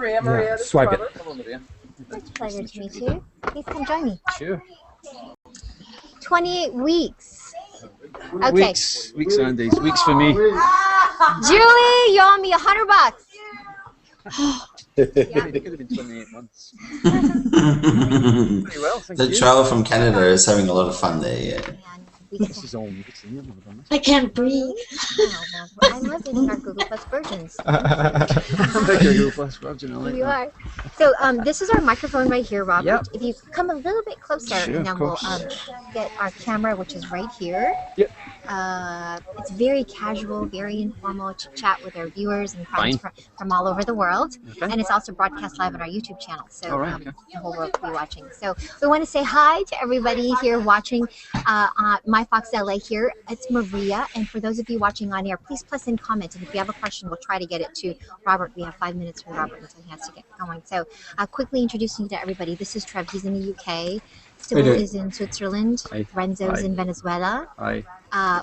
Yeah, swipe it. Hello, Maria. It's a pleasure to meet you. Please come join me. Sure. 28 weeks. Okay. Weeks, Andy. Weeks for me. Julie, you owe me $100. It could have been 28 months. Very well, thank The you. travel from Canada is having a lot of fun there. Yeah. This is all weeks. I've never done this. I can't breathe. I love it in our Google Plus versions. I'm a Google Plus Virgin. I like You that. are. So this is our microphone right here, Robert. Yep. If you come a little bit closer, Sure, and then of we'll course. get our camera, which is right here. Yep. It's very casual, very informal chat with our viewers and friends from all over the world. Okay. And it's also broadcast live on our YouTube channel. So All right, okay. the whole world will be watching. So we want to say hi to everybody here watching MyFOXLA here. It's Maria. And for those of you watching on air, please plus in comment. And if you have a question, we'll try to get it to Robert. We have 5 minutes for Robert until he has to get going. So quickly introducing you to everybody. This is Trev. He's in the UK. Sybil is in Switzerland. Hi. Renzo's in Venezuela. Hi.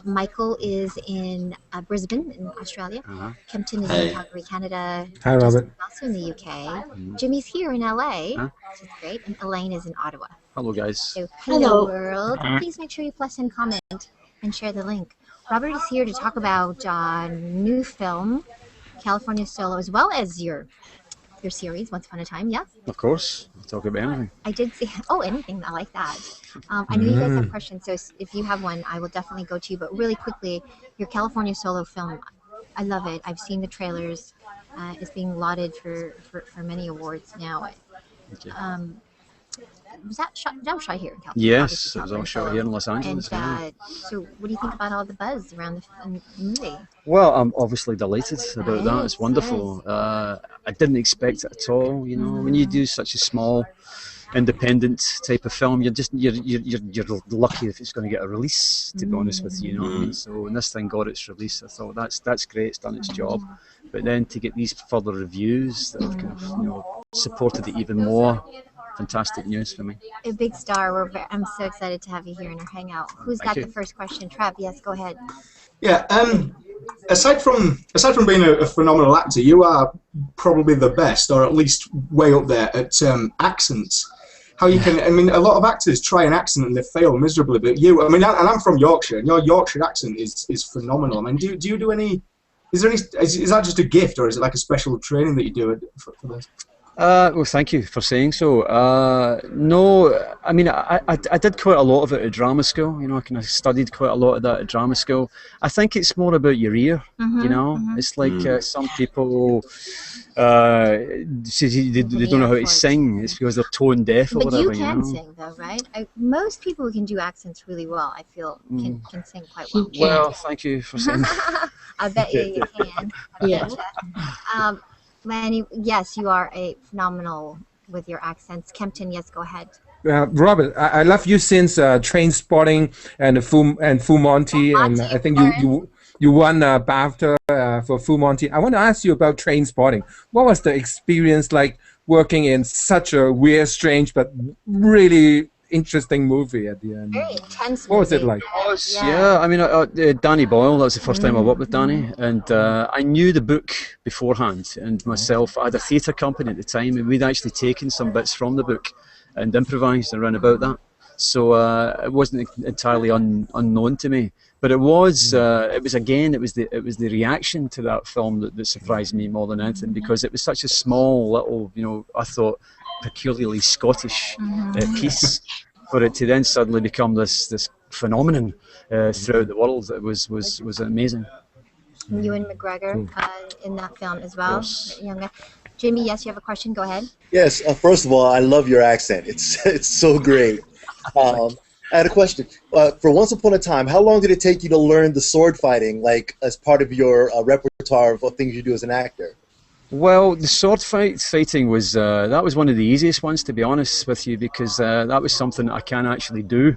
Michael is in Brisbane in Australia. Kempton is Hey. in Calgary, Canada. Hi, Robert. Justin's also in the UK. Jimmy's here in LA, which is great. And Elaine is in Ottawa. Hello, guys. So, Hello. world. Please make sure you plus and comment and share the link. Robert is here to talk about new film, California Solo, as well as your series, Once Upon a Time. Yes, Of course. We'll talk about anything. I did see. Oh, anything. I like that. I know you guys have questions, so if you have one, I will definitely go to you. But really quickly, your California Solo film, I love it. I've seen the trailers. It's being lauded for many awards now. Thank you. Was that shot here in California? Yes, Obviously it was all California shot Solo. here in Los Angeles. And so, what do you think about all the buzz around the movie? Well, I'm obviously delighted about that. It's Yes, wonderful. I didn't expect it at all. You know, when you do such a small, independent type of film, you're lucky if it's going to get a release. To be honest with you, you know what I mean. So when this thing got its release, I thought that's great. It's done its job. But then to get these further reviews that have kind of supported it even more. Fantastic news for me. A big star. I'm so excited to have you here in our hangout. Who's got the first question? Trav, yes, go ahead. Yeah. Aside from being a phenomenal actor, you are probably the best, or at least way up there at accents. How you can? I mean, a lot of actors try an accent and they fail miserably. But you, I mean, and I'm from Yorkshire, and your Yorkshire accent is phenomenal. I mean, do you do any? Is there any? Is that just a gift, or is it like a special training that you do for this? Well, thank you for saying so. No, I mean, I did quite a lot of it at drama school. You know, I kind of studied quite a lot of that at drama school. I think it's more about your ear. You know, it's like some people say they don't know how to sing. It's because they're tone deaf or but whatever. you can know? sing, though, right? Most people who can do accents really well, I feel, can sing quite well. Well, thank you for saying. I bet you can. Yeah. Lanny, yes, you are a phenomenal with your accents. Kempton, yes, go ahead. Robert, I love you since Trainspotting and Full Monty, and I think you won BAFTA for Full Monty. I want to ask you about Trainspotting. What was the experience like working in such a weird, strange, but really interesting movie at the end? Very intense. What was it like? Yeah, I mean, Danny Boyle, that was the first time I worked with Danny, and I knew the book beforehand, and myself, I had a theatre company at the time, and we'd actually taken some bits from the book and improvised around about that. So it wasn't entirely unknown to me, but it was the reaction to that film that surprised me more than anything, because it was such a small little, you know, I thought peculiarly Scottish piece, for it to then suddenly become this phenomenon throughout the world. It was amazing. Ewan McGregor in that film as well. Younger. Jimmy, yes, you have a question. Go ahead. Yes. First of all, I love your accent. It's so great. I had a question. For Once Upon a Time, how long did it take you to learn the sword fighting, like as part of your repertoire of things you do as an actor? Well, the sword fighting was that was one of the easiest ones, to be honest with you, because that was something that I can actually do.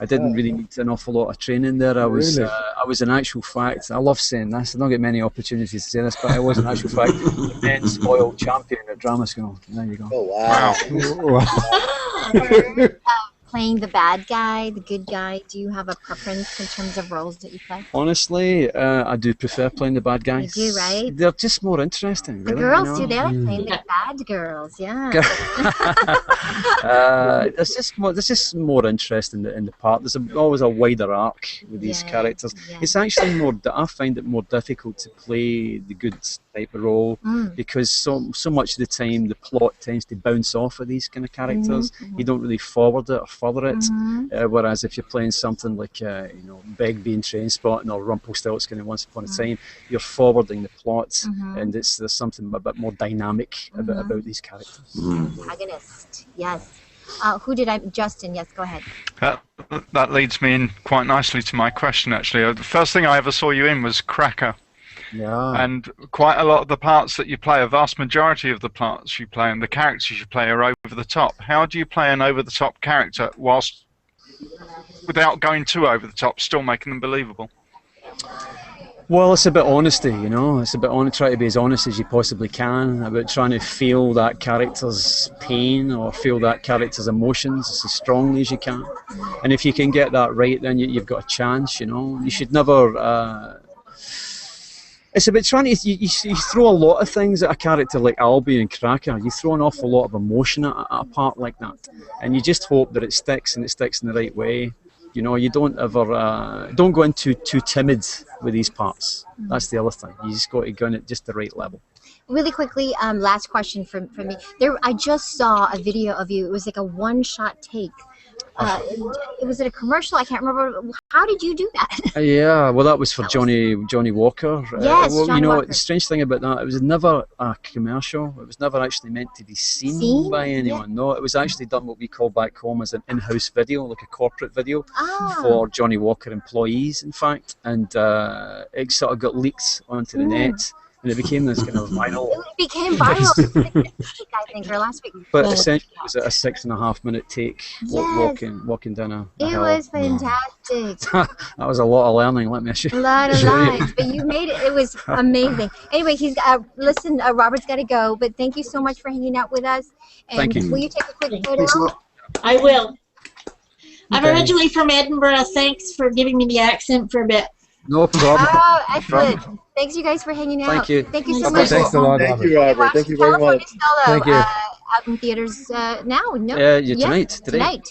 I didn't really need an awful lot of training there. I was in actual fact, I love saying this, I don't get many opportunities to say this, but I was in actual fact the men's spoiled champion at drama school. There you go. Oh, wow. playing the bad guy, the good guy? Do you have a preference in terms of roles that you play? Honestly, I do prefer playing the bad guys. You do, right? They're just more interesting, The really. girls do. They like playing the bad girls. Yeah. There's just more interest in the part. There's always a wider arc with these characters. It's actually I find it more difficult to play the good type of role because so much of the time the plot tends to bounce off of these kind of characters. You don't really forward it or further it. Whereas if you're playing something like Begbie and Trainspotting or Rumpelstiltskin in Once Upon a Time, you're forwarding the plot, and there's something a bit more dynamic about these characters. Protagonist, yes. Justin, yes, go ahead. That leads me in quite nicely to my question, actually. The first thing I ever saw you in was Cracker. Yeah. And quite a lot of the parts that you play, a vast majority of the parts you play and the characters you play are over the top. How do you play an over the top character without going too over the top, still making them believable? Well, it's about honesty, It's about try to be as honest as you possibly can, about trying to feel that character's pain or feel that character's emotions as strongly as you can. And if you can get that right, then you've got a chance, You should never... It's about trying to... You throw a lot of things at a character like Albie and Cracker. You throw an awful lot of emotion at a part like that. And you just hope that it sticks, and it sticks in the right way. You don't ever... don't go in too timid with these parts. That's the other thing. You just got to go in at just the right level. Really quickly, last question from me. I just saw a video of you. It was like a one-shot take. It was in a commercial. I can't remember. How did you do that? Yeah, well, that was for Johnny Walker. Yes, Johnny Walker. The strange thing about that, it was never a commercial. It was never actually meant to be seen by anyone. Yeah. No, it was actually done what we call back home as an in-house video, like a corporate video for Johnny Walker employees, in fact. And it sort of got leaked onto the net. And it became this kind of viral. It became viral this week, I think, or last week. But essentially, it was a 6.5 minute take, walking down a It hill. was fantastic. That was a lot of learning, let me assure you. A lot of lines, but you made it. It was amazing. Anyway, Robert's got to go, but thank you so much for hanging out with us. And thank you. Will you take a quick photo? I will. I'm originally from Edinburgh. Thanks for giving me the accent for a bit. No problem. Oh, excellent. Thanks, you guys, for hanging out. Thank you. Thank you so much. Thanks a lot, Thank you, Robert. Thank you very much. Thank you. Out in theaters now. No. Tonight. Tonight.